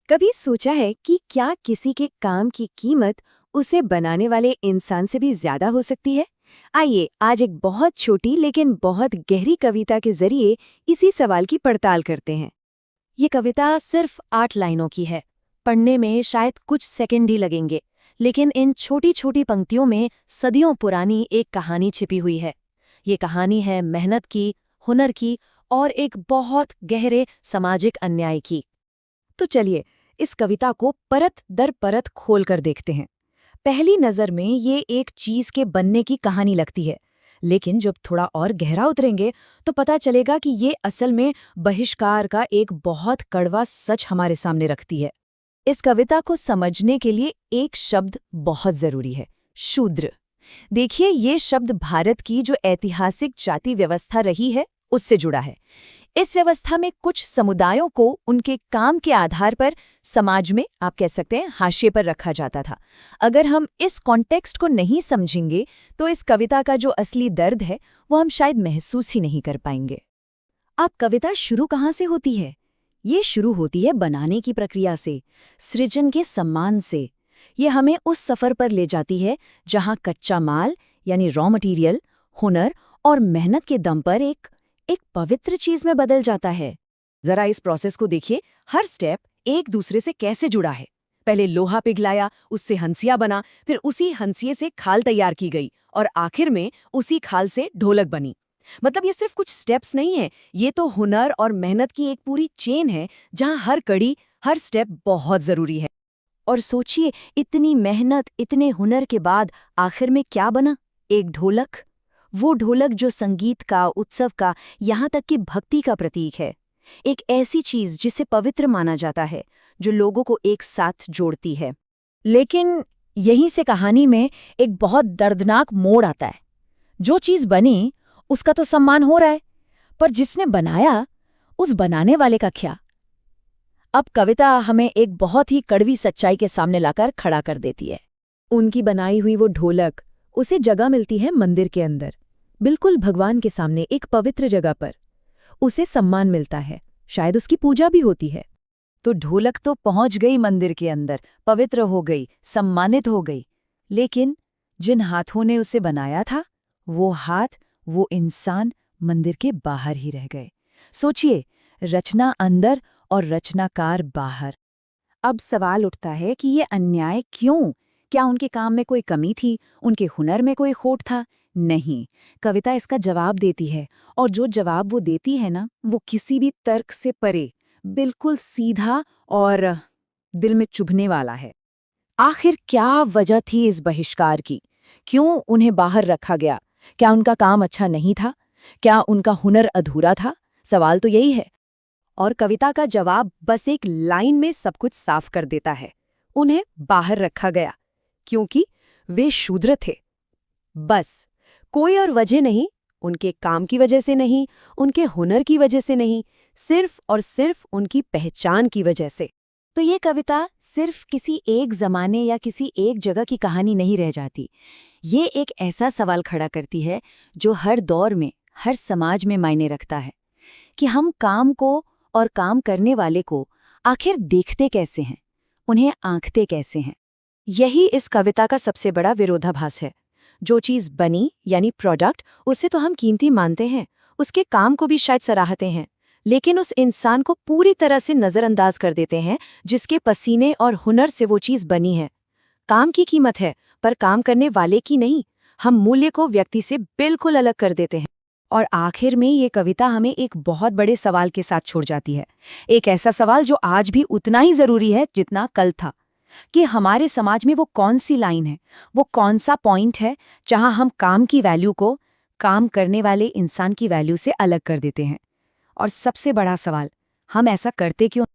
कभी सोचा है कि क्या किसी के काम की कीमत उसे बनाने वाले इंसान से भी ज्यादा हो सकती है? आइए आज एक बहुत छोटी लेकिन बहुत गहरी कविता के जरिए इसी सवाल की पड़ताल करते हैं। ये कविता सिर्फ 8 लाइनों की है। पढ़ने में शायद कुछ सेकंड ही लगेंगे, लेकिन इन छोटी छोटी पंक्तियों में सदियों पुरानी एक कहानी छिपी हुई है। ये कहानी है मेहनत की, हुनर की और एक बहुत गहरे सामाजिक अन्याय की। तो चलिए इस कविता को परत दर परत खोल कर देखते हैं। पहली नज़र में ये एक चीज के बनने की कहानी लगती है, लेकिन जब थोड़ा और गहरा उतरेंगे तो पता चलेगा कि ये असल में बहिष्कार का एक बहुत कड़वा सच हमारे सामने रखती है। इस कविता को समझने के लिए एक शब्द बहुत जरूरी है, शूद्र। देखिए, ये शब्द भारत की जो ऐतिहासिक जाति व्यवस्था रही है उससे जुड़ा है। इस व्यवस्था में कुछ समुदायों को उनके काम के आधार पर समाज में, आप कह सकते हैं, हाशिए पर रखा जाता था। अगर हम इस कॉन्टेक्स्ट को नहीं समझेंगे तो इस कविता का जो असली दर्द है वो हम शायद महसूस ही नहीं कर पाएंगे। अब कविता शुरू कहाँ से होती है? ये शुरू होती है बनाने की प्रक्रिया से, सृजन के सम्मान से। ये हमें उस सफर पर ले जाती है जहाँ कच्चा माल यानी रॉ मटेरियल, हुनर और मेहनत के दम पर एक पवित्र चीज में बदल जाता है। जरा इस प्रोसेस को देखिए, हर स्टेप एक दूसरे से कैसे जुड़ा है। पहले लोहा पिघलाया, उससे हंसिया बना, फिर उसी हंसिये से खाल तैयार की गई और आखिर में उसी खाल से ढोलक बनी। मतलब ये सिर्फ कुछ स्टेप्स नहीं है, ये तो हुनर और मेहनत की एक पूरी चेन है जहां हर कड़ी, हर स्टेप बहुत जरूरी है। और सोचिए, इतनी मेहनत, इतने हुनर के बाद आखिर में क्या बना? एक ढोलक। वो ढोलक जो संगीत का, उत्सव का, यहाँ तक कि भक्ति का प्रतीक है। एक ऐसी चीज जिसे पवित्र माना जाता है, जो लोगों को एक साथ जोड़ती है। लेकिन यहीं से कहानी में एक बहुत दर्दनाक मोड़ आता है। जो चीज बनी उसका तो सम्मान हो रहा है, पर जिसने बनाया, उस बनाने वाले का क्या? अब कविता हमें एक बहुत ही कड़वी सच्चाई के सामने लाकर खड़ा कर देती है। उनकी बनाई हुई वो ढोलक, उसे जगह मिलती है मंदिर के अंदर, बिल्कुल भगवान के सामने, एक पवित्र जगह पर। उसे सम्मान मिलता है, शायद उसकी पूजा भी होती है। तो ढोलक तो पहुंच गई मंदिर के अंदर, पवित्र हो गई, सम्मानित हो गई। लेकिन जिन हाथों ने उसे बनाया था, वो हाथ, वो इंसान मंदिर के बाहर ही रह गए। सोचिए, रचना अंदर और रचनाकार बाहर। अब सवाल उठता है कि ये अन्याय क्यों? क्या उनके काम में कोई कमी थी? उनके हुनर में कोई खोट था? नहीं, कविता इसका जवाब देती है, और जो जवाब वो देती है ना, वो किसी भी तर्क से परे, बिल्कुल सीधा और दिल में चुभने वाला है। आखिर क्या वजह थी इस बहिष्कार की? क्यों उन्हें बाहर रखा गया? क्या उनका काम अच्छा नहीं था? क्या उनका हुनर अधूरा था? सवाल तो यही है। और कविता का जवाब बस एक लाइन में सब कुछ साफ कर देता है। उन्हें बाहर रखा गया क्योंकि वे शूद्र थे। बस, कोई और वजह नहीं, उनके काम की वजह से नहीं, उनके हुनर की वजह से नहीं, सिर्फ और सिर्फ उनकी पहचान की वजह से। तो ये कविता सिर्फ किसी एक जमाने या किसी एक जगह की कहानी नहीं रह जाती। ये एक ऐसा सवाल खड़ा करती है जो हर दौर में, हर समाज में मायने रखता है कि हम काम को और काम करने वाले को आखिर देखते कैसे हैं, उन्हें आंकते कैसे हैं। यही इस कविता का सबसे बड़ा विरोधाभास है। जो चीज़ बनी यानी प्रोडक्ट, उसे तो हम कीमती मानते हैं, उसके काम को भी शायद सराहते हैं, लेकिन उस इंसान को पूरी तरह से नज़रअंदाज कर देते हैं जिसके पसीने और हुनर से वो चीज़ बनी है। काम की कीमत है, पर काम करने वाले की नहीं। हम मूल्य को व्यक्ति से बिल्कुल अलग कर देते हैं। और आखिर में ये कविता हमें एक बहुत बड़े सवाल के साथ छोड़ जाती है। एक ऐसा सवाल जो आज भी उतना ही जरूरी है जितना कल था, कि हमारे समाज में वो कौन सी लाइन है, वो कौन सा पॉइंट है जहां हम काम की वैल्यू को काम करने वाले इंसान की वैल्यू से अलग कर देते हैं। और सबसे बड़ा सवाल, हम ऐसा करते क्यों?